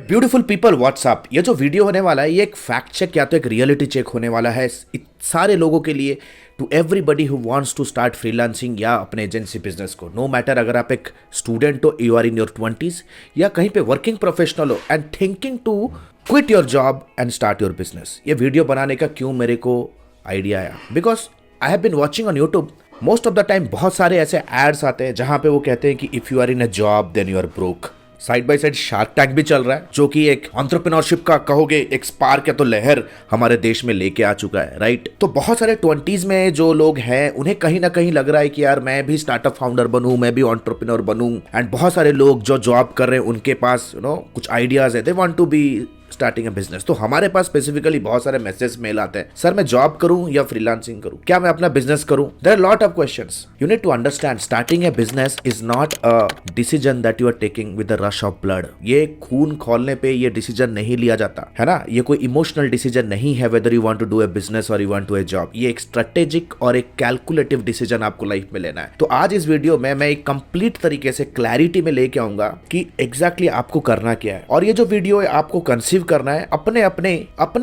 Beautiful people WhatsApp. ये जो video होने वाला है ये एक फैक्ट चेक या तो एक रियलिटी चेक होने वाला है सारे लोगों के लिए, to everybody who wants to start freelancing या अपने एजेंसी बिजनेस को। नो मैटर अगर आप एक स्टूडेंट हो, you are in your 20s या कहीं पे वर्किंग प्रोफेशनल हो and thinking to quit your job and start your business. ये वीडियो बनाने का क्यों मेरे को आइडिया आया, because I have been watching on YouTube most of the time बहुत सारे ऐसे एड्स आते हैं जहां पे वो कहते हैं कि if you are in a job then you are broke. Side by side shark tank भी चल रहा है जो कि एक एंटरप्रेन्योरशिप का कहोगे एक स्पार्क या तो लहर हमारे देश में लेके आ चुका है, राइट। तो बहुत सारे 20s में जो लोग हैं उन्हें कहीं ना कहीं लग रहा है कि यार मैं भी स्टार्टअप फाउंडर बनूं, मैं भी एंटरप्रेन्योर बनूं। एंड बहुत सारे लोग जो जॉब कर रहे हैं उनके पास कुछ आइडियाज है, they want to be starting a business. तो हमारे पास स्पेसिफिकली बहुत सारे मैसेज मेल आते हैं, सर मैं जॉब करूं या फ्रीलांसिंग करूं, क्या मैं अपना बिजनेस करूं। There are lot of questions. You need to understand starting a business is not a decision that you are taking with the rush of blood. ये खून खोलने पे ये डिसीजन नहीं लिया जाता है ना। ये कोई इमोशनल डिसीजन नहीं है whether you want to do a business or you want to a job. ये एक स्ट्रेटेजिक और एक कैलकुलेटिव डिसीजन आपको लाइफ में लेना है। तो आज इस वीडियो में मैं एक कंप्लीट तरीके से क्लैरिटी में लेके आऊंगा कि एग्जैक्टली आपको करना क्या है। और ये जो वीडियो है आपको कंसीव करना है अपने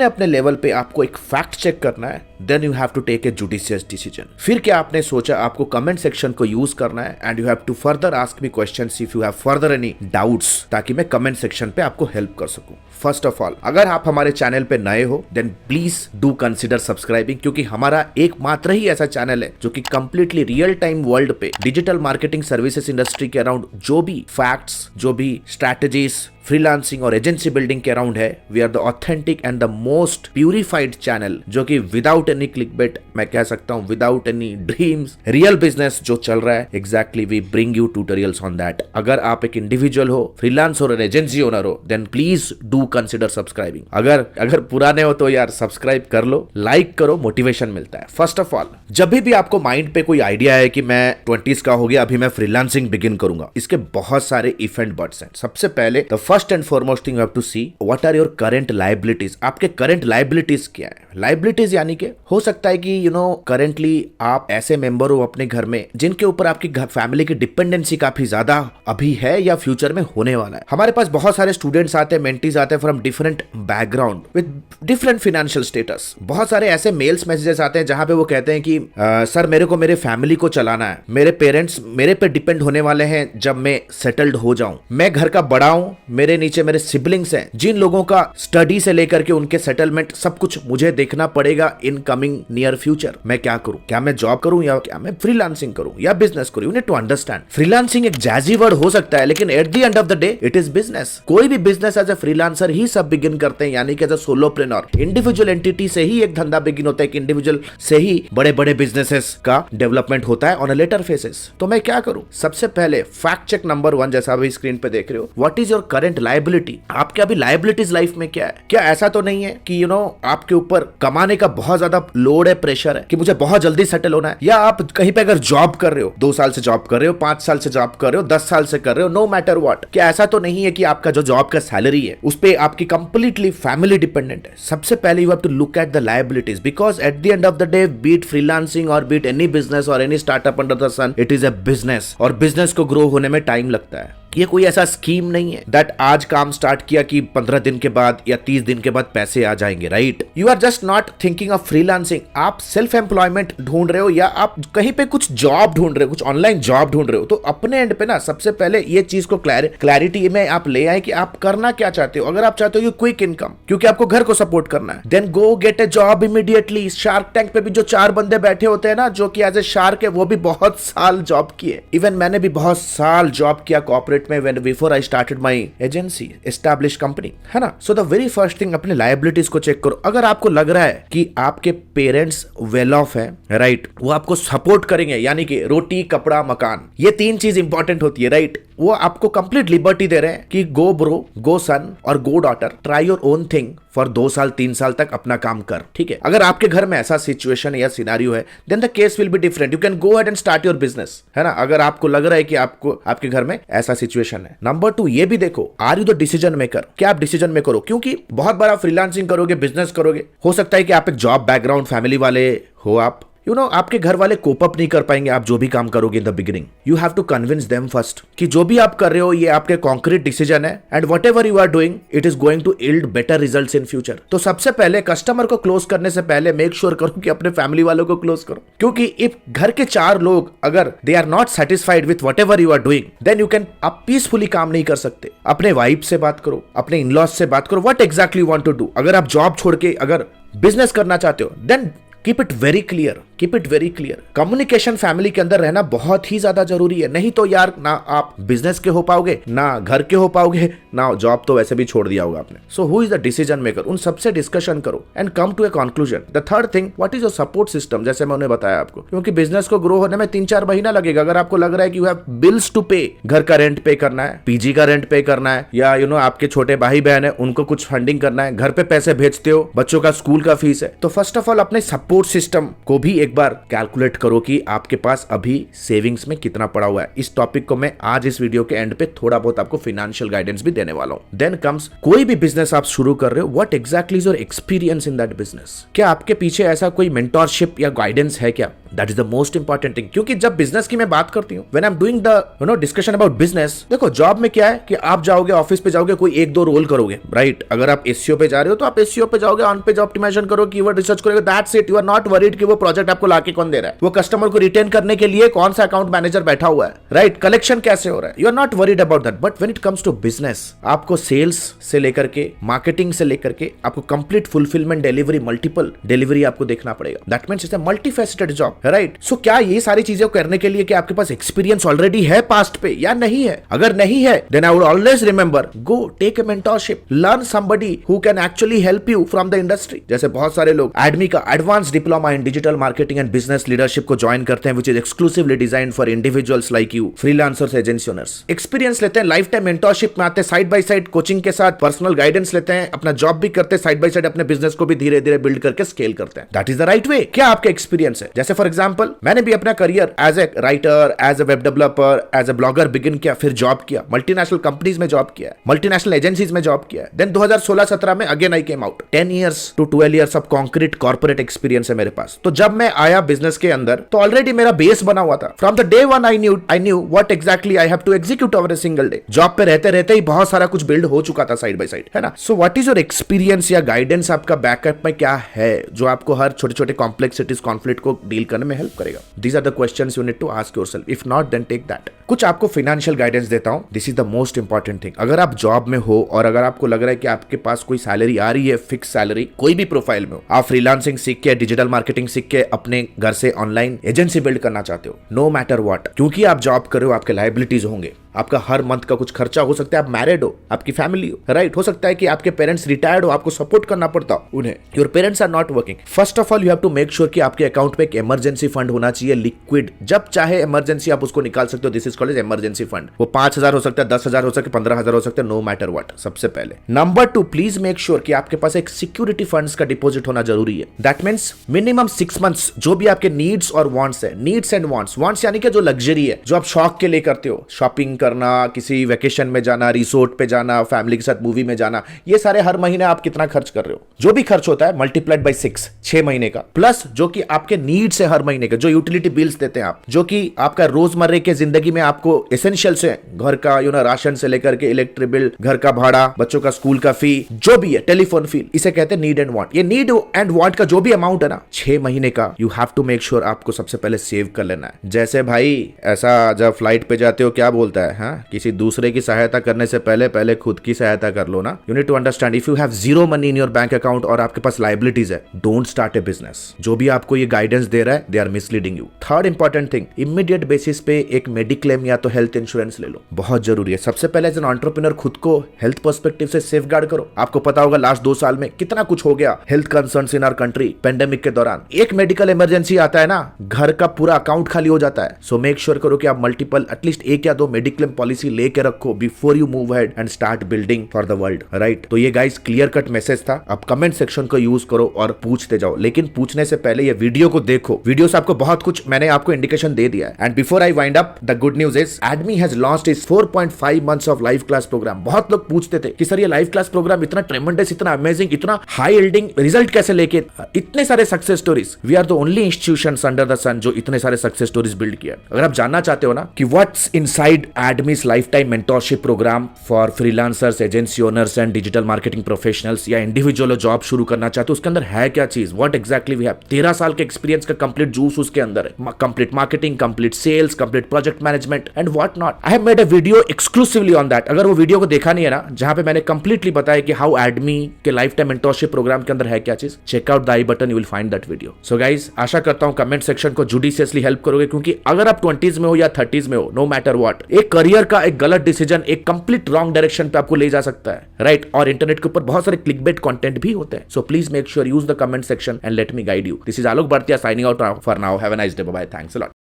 अपने लेवल पे, आपको एक फैक्ट चेक करना है, then you have to take a judicious decision. फिर क्या आपने सोचा, आपको कमेंट सेक्शन को यूज करना है and you have to further ask me questions if you have further any doubts, ताकि मैं कमेंट सेक्शन पे आपको हेल्प कर सकूं। फर्स्ट ऑफ ऑल, अगर आप हमारे चैनल पे नए हो then please do consider subscribing, क्योंकि हमारा एकमात्र ही ऐसा चैनल है जो कि कंप्लीटली रियल टाइम वर्ल्ड पे डिजिटल मार्केटिंग सर्विसेज इंडस्ट्री के अराउंड जो भी फैक्ट्स, जो भी स्ट्रैटेजीज फ्रीलांसिंग और एजेंसी बिल्डिंग के अराउंड है, we are the authentic and the most purified channel जो कि विदाउट एनी क्लिकबेट, मैं कह सकता हूं without any dreams, real business जो चल रहा है exactly we bring you tutorials on that. अगर आप एक इंडिविजुअल हो, फ्रीलांसर और एजेंसी ओनर हो, then please do consider subscribing. अगर पुराने हो तो यार सब्सक्राइब कर लो, लाइक करो, मोटिवेशन मिलता है। फर्स्ट ऑफ ऑल, जब भी आपको माइंड पे कोई आइडिया है कि मैं 20s का हो गया, अभी मैं फ्रीलांसिंग बिगिन करूंगा, इसके बहुत सारे इफ एंड बट्स हैं। सबसे पहले first and foremost thing you have to see what are your current liabilities. आपके करंट लायबिलिटीज क्या है। लायबिलिटीज यानी कि हो सकता है कि करंटली आप ऐसे मेंबर हो अपने घर में जिनके ऊपर आपकी फैमिली की डिपेंडेंसी काफी ज्यादा अभी है या फ्यूचर में होने वाला है। हमारे पास बहुत सारे स्टूडेंट्स आते हैं, मेंटीज आते हैं from different background with different financial status. बहुत सारे ऐसे मेल्स मैसेजेस आते हैं जहां पे वो कहते हैं कि सर मेरे को मेरे फैमिली को चलाना है, मेरे पेरेंट्स मेरे पे डिपेंड होने वाले हैं जब मैं सेटल्ड हो जाऊं, मैं घर का बड़ा हूं, मेरे नीचे मेरे सिबलिंग्स हैं जिन लोगों का स्टडी से लेकर के उनके सेटलमेंट सब कुछ मुझे देखना पड़ेगा इन कमिंग नियर फ्यूचर। मैं क्या करूं, क्या मैं जॉब करूं या क्या मैं फ्रीलांसिंग करूं या बिजनेस करूं। You need to understand freelancing एक जैजी वर्ड हो सकता है, लेकिन at the end of the day it is business. कोई भी बिजनेस एज ए फ्रीलांसर ही सब बिगिन करते हैं, यानी कि as a solopreneur individual entity से ही एक धंधा बिगिन होता है, कि इंडिविजुअल से ही बड़े बड़े बिजनेसेस का डेवलपमेंट होता है ऑन अ लेटर फेसेस। तो मैं क्या करूं, सबसे पहले फैक्ट चेक नंबर 1 जैसा अभी स्क्रीन पे देख रहे हो, what is your current liability. आपके अभी लायबिलिटीज लाइफ में क्या है। क्या ऐसा तो नहीं है कि आपके ऊपर कमाने का बहुत ज्यादा लोड है, प्रेशर है कि मुझे बहुत जल्दी सेटल होना है, या आप कहीं पे अगर जॉब कर रहे हो, 2 साल से जॉब कर रहे हो, 5 साल से जॉब कर रहे हो, 10 साल से कर रहे हो, नो मैटर व्हाट। क्या ऐसा तो नहीं है कि आपका जो जॉब का सैलरी है उस पे आपकी कंप्लीटली फैमिली डिपेंडेंट है। सबसे पहले you have to look at the liabilities, because at the end of the day be it freelancing और बीट एनी बिजनेस और any startup under the sun, it is a business. और business को grow होने में time लगता है। ये कोई ऐसा स्कीम नहीं है दैट आज काम स्टार्ट किया कि 15 दिन के बाद या 30 दिन के बाद पैसे आ जाएंगे, right. You are just not thinking of freelancing. आप सेल्फ एम्प्लॉयमेंट ढूंढ रहे हो या आप कहीं पे कुछ जॉब ढूंढ रहे हो, कुछ ऑनलाइन जॉब ढूंढ रहे हो, तो अपने एंड पे ना सबसे पहले ये चीज को क्लैरिटी में आप ले आए कि आप करना क्या चाहते हो। अगर आप चाहते हो क्विक इनकम क्योंकि आपको घर को सपोर्ट करना है, then go get a job immediately. Shark tank पे भी जो 4 बंदे बैठे होते हैं ना जो कि एज ए शार्क है, वो भी बहुत साल जॉब किए। इवन मैंने भी बहुत साल जॉब किया कॉर्पोरेट में when before I started my agency, establish company, है ना। So the very first thing, अपने लायबिलिटीज को चेक करो। अगर आपको लग रहा है कि आपके पेरेंट्स वेल ऑफ है, राइट, वो आपको सपोर्ट करेंगे, यानी कि रोटी कपड़ा मकान, ये 3 चीज इंपॉर्टेंट होती है, राइट। वो आपको कंप्लीट लिबर्टी दे रहे हैं कि go bro, go son or go daughter, try your own thing for 2 साल 3 साल तक अपना काम कर, ठीक है। अगर आपके घर में ऐसा सिचुएशन या सिनारियो है, then the case will be different. You can go ahead and start your business, है ना। अगर आपको लग रहा है कि आपको आपके घर में ऐसा सिचुएशन है। नंबर 2, ये भी देखो, are you the decision maker. क्या आप डिसीजन मेकर हो, क्योंकि बहुत बार आप फ्रीलांसिंग करोगे, बिजनेस करोगे, हो सकता है कि आप एक जॉब बैकग्राउंड फैमिली वाले हो आप, आपके घर वाले कोप अप नहीं कर पाएंगे आप जो भी काम करोगे in the beginning. You have to convince them first कि जो भी आप कर रहे हो ये आपके कॉन्क्रीट डिसीजन है and whatever you are doing it is going to yield better results in future. तो सबसे पहले कस्टमर को क्लोज करने से पहले मेक श्योर करो कि अपने फैमिली वालों को क्लोज करो, क्योंकि इफ घर के 4 लोग अगर they are not satisfied with whatever you are doing then you can आप पीसफुली काम नहीं कर सकते। अपने वाइफ से बात करो, अपने इन-लॉज से बात करो, what exactly you want to do. अगर आप जॉब छोड़ के अगर बिजनेस करना चाहते हो then keep it very clear, keep it very clear. Communication family के अंदर रहना बहुत ही ज्यादा जरूरी है, नहीं तो यार ना आप बिजनेस के हो पाओगे, ना घर के हो पाओगे, ना जॉब तो वैसे भी छोड़ दिया होगा आपने। So who is the decision maker, उन सबसे डिस्कशन करो and come to a conclusion. The third thing, what is your support system, जैसे मैंने बताया आपको, क्योंकि बिजनेस को ग्रो होने में 3-4 महीना लगेगा। अगर आपको लग रहा है कि यू हैव बिल्स टू पे, घर का रेंट पे करना है, पीजी का रेंट पे करना है, या आपके छोटे भाई बहन है उनको कुछ फंडिंग करना है, घर पे पैसे भेजते हो, बच्चों का स्कूल का फीस है, तो फर्स्ट ऑफ ऑल अपने सपोर्ट सिस्टम को भी एक बार कैलकुलेट करो कि आपके पास अभी सेविंग्स में कितना पड़ा हुआ है। इस टॉपिक को मैं आज इस वीडियो के एंड पे थोड़ा बहुत आपको फाइनेंशियल गाइडेंस भी देने वाला हूं। देन कम्स, कोई भी बिजनेस आप शुरू कर रहे हो, what exactly is your experience in that business. क्या आपके पीछे ऐसा कोई मेंटरशिप या गाइडेंस है क्या? That is the most important thing. क्योंकि जब बिजनेस की मैं बात करती हूँ, when I am doing the discussion about business, देखो जॉब में क्या है कि आप जाओगे ऑफिस पे जाओगे, कोई 1-2 रोल करोगे, राइट। अगर आप एसईओ पे जा रहे हो तो आप एसईओ पे जाओगे, ऑन पेज ऑप्टिमाइजेशन करो, कीवर्ड रिसर्च करोगे, that's it. You are not worried कि वो प्रोजेक्ट आपको लाके कौन दे रहा है, वो कस्टमर को रिटेन करने के लिए कौन सा अकाउंट मैनेजर बैठा हुआ है, राइट, कलेक्शन कैसे हो रहा है, you are not worried about that. But when it comes to business, आपको सेल्स से लेकर के मार्केटिंग से लेकर के आपको complete fulfilment delivery, multiple delivery आपको देखना पड़ेगा। That means it's a multifaceted job, right. So क्या ये सारी चीजें करने के लिए कि आपके पास एक्सपीरियंस ऑलरेडी है पास्ट पे या नहीं है? अगर नहीं है then I would always remember, go take a mentorship, learn somebody who can actually help you from the industry. जैसे बहुत सारे लोग एडमी का advance diploma in digital marketing and business leadership को ज्वाइन करते हैं, which is exclusively designed for individuals like you, freelancers, agency owners. Experience लेते हैं, लाइफ टाइम मेंटरशिप में आते हैं, साइड बाय साइड कोचिंग के साथ पर्सनल गाइडेंस लेते हैं, अपना जॉब भी करते हैं, साइड बाय साइड अपने बिजनेस को भी धीरे धीरे बिल्ड करके स्केल करते हैं। That is the right way. क्या आपका एक्सपीरियंस है? जैसे फॉर एग्जांपल मैंने भी अपना career as a writer, as a web developer, as a blogger begin किया, फिर जॉब किया, मल्टीनेशनल कंपनीज में जॉब किया, मल्टीनेशनल एजेंसीज में जॉब किया। देन 2016-17 में again I came out. 10 years to 12 years of concrete corporate experience है मेरे पास। तो जब मैं आया बिजनेस के अंदर तो ऑलरेडी मेरा बेस बना हुआ था। From the day one I knew what exactly I have to execute over a single day. Job पे रहते रहते ही बहुत सारा कुछ बिल्ड हो चुका था साइड बाय साइड, है ना। So what is your experience या गाइडेंस, आपका बैकअप में क्या है जो आपको हर छोटे छोटे कॉम्प्लेक्सिटीज, कॉन्फ्लिक्ट को डील करने में हेल्प करेगा? These are the questions you need to ask yourself. If not then take that. कुछ आपको फाइनेंशियल गाइडेंस देता हूं, this is the most important thing. अगर आप जॉब में हो और अगर आपको लग रहा है कि आपके पास कोई सैलरी आ रही है, फिक्स सैलरी, कोई भी प्रोफाइल में हो, आप फ्रीलांसिंग सीख के, डिजिटल मार्केटिंग सीख के अपने घर से ऑनलाइन एजेंसी बिल्ड करना चाहते हो, नो मैटर व्हाट, क्योंकि आप जॉब कर रहे हो, आपके लायबिलिटीज होंगे, आपका हर मंथ का कुछ खर्चा हो सकता है, आप मैरिड हो, आपकी फैमिली हो, राइट, हो सकता है कि आपके पेरेंट्स रिटायर्ड हो, आपको सपोर्ट करना पड़ता हो उन्हें, your parents are not working. First of all you have to make sure कि आपके अकाउंट पे एक इमरजेंसी फंड होना चाहिए, लिक्विड, जब चाहे इमरजेंसी आप उसको निकाल सकते हो। This is called as emergency fund. वो 5,000 हो सकता है, 10,000 हो सकता है, 15,000 हो सकता है, नो मैटर व्हाट। सबसे पहले नंबर 2, प्लीज मेक श्योर कि आपके पास एक सिक्योरिटी फंड्स का डिपॉजिट होना जरूरी है। दैट मींस मिनिमम 6 months जो भी आपके नीड्स और वांट्स है, नीड्स एंड वांट्स यानी कि जो लग्जरी है, जो आप शौक के लिए करते हो, शॉपिंग करना, किसी वेकेशन में जाना, रिसोर्ट पे जाना, फैमिली के साथ मूवी में जाना, ये सारे हर महीने आप कितना खर्च कर रहे हो, जो भी खर्च होता है मल्टीप्लाइड बाय 6 महीने का, प्लस जो कि आपके नीड्स है हर महीने का, जो यूटिलिटी बिल्स देते हैं आप, जो कि आपका रोजमर्रे के जिंदगी में आपको एसेंशियल्स है, घर का राशन से लेकर के इलेक्ट्रिक बिल, घर का भाड़ा, बच्चों का स्कूल का फी, जो भी है, टेलीफोन फी, इसे कहते हैं नीड एंड वांट। ये नीड एंड वांट का जो भी अमाउंट है ना 6 महीने का, you have to make sure आपको सबसे पहले सेव कर लेना है। जैसे भाई ऐसा जब फ्लाइट पे जाते हो क्या बोलता है, हाँ, किसी दूसरे की सहायता करने से पहले खुद की सहायता कर लो ना। You need to understand, if you have zero money in your bank account और आपके पास लायबिलिटीज है, डोंट स्टार्ट ए बिजनेस। जो भी आपको ये गाइडेंस दे रहा है, they are misleading you. Third important thing, immediate basis पे एक मेडिक्लेम या तो हेल्थ इंश्योरेंस ले लो, बहुत जरूरी है। सबसे पहले एज एन एंटरप्रेन्योर खुद को हेल्थ पर्सपेक्टिव से सेफगार्ड करो। आपको पता होगा लास्ट 2 साल में कितना कुछ हो गया health concerns in our country pandemic के दौरान। एक मेडिकल इमरजेंसी आता है ना, घर का पूरा अकाउंट खाली हो जाता है। सो मेक श्योर करो कि आप मल्टीपल एटलीस्ट 1 या 2 मेडिक्लेम क्लेम पॉलिसी लेके रखो before you move head and start building for the world, right? तो ये गाइस क्लियर कट मैसेज था। अब कमेंट सेक्शन को यूज करो और पूछते जाओ, लेकिन पूछने से पहले ये वीडियो को देखो। वीडियो से आपको बहुत कुछ मैंने आपको इंडिकेशन दे दिया है। And before I wind up, the good news is Admi has launched is 4.5 months of live class programme. बहुत लोग पूछते थे कि सर ये लाइव क्लास प्रोग्राम इतना ट्रेमेंडस, इतना अमेजिंग, इतना हाई यील्डिंग रिजल्ट कैसे लेके, इतने सारे success stories. We are the only institution under the sun जो इतने सारे सक्सेस स्टोरीज बिल्ड किया। अगर आप जानना चाहते हो ना कि what's inside Admi's lifetime mentorship programme for freelancers, agency owners and digital marketing professionals, या इंडिविजुअल जॉब शुरू करना चाहते हो, उसके अंदर है क्या चीज, व्हाट एग्जैक्टली वी हैव। 13 साल के एक्सपीरियंस का कंप्लीट जूस उसके अंदर है। Complete marketing, complete sales, complete project management and what not. I have made a video exclusively on that. अगर वो वीडियो को देखा नहीं है ना, जहां पे मैंने कंप्लीटली बताया कि हाउ एडमी के लाइफ टाइम मेंटोरशिप प्रोग्राम के अंदर है क्या चीज, check out the I button, you will find that video. So guys, आशा करता हूं कमेंट सेक्शन को जुडिशियसली हेल्प करोगे, क्योंकि अगर आप 20s में हो या 30s में हो, नो मैटर व्हाट, एक करियर का एक गलत डिसीजन एक कंप्लीट रॉन्ग डायरेक्शन पे आपको ले जा सकता है, राइट? और इंटरनेट के ऊपर बहुत सारे क्लिकबेट कंटेंट भी होते हैं। So please make sure use the comment section and let me guide you. This is Alok Bhartiya signing out for now. Have a nice day, bye bye, thanks a lot.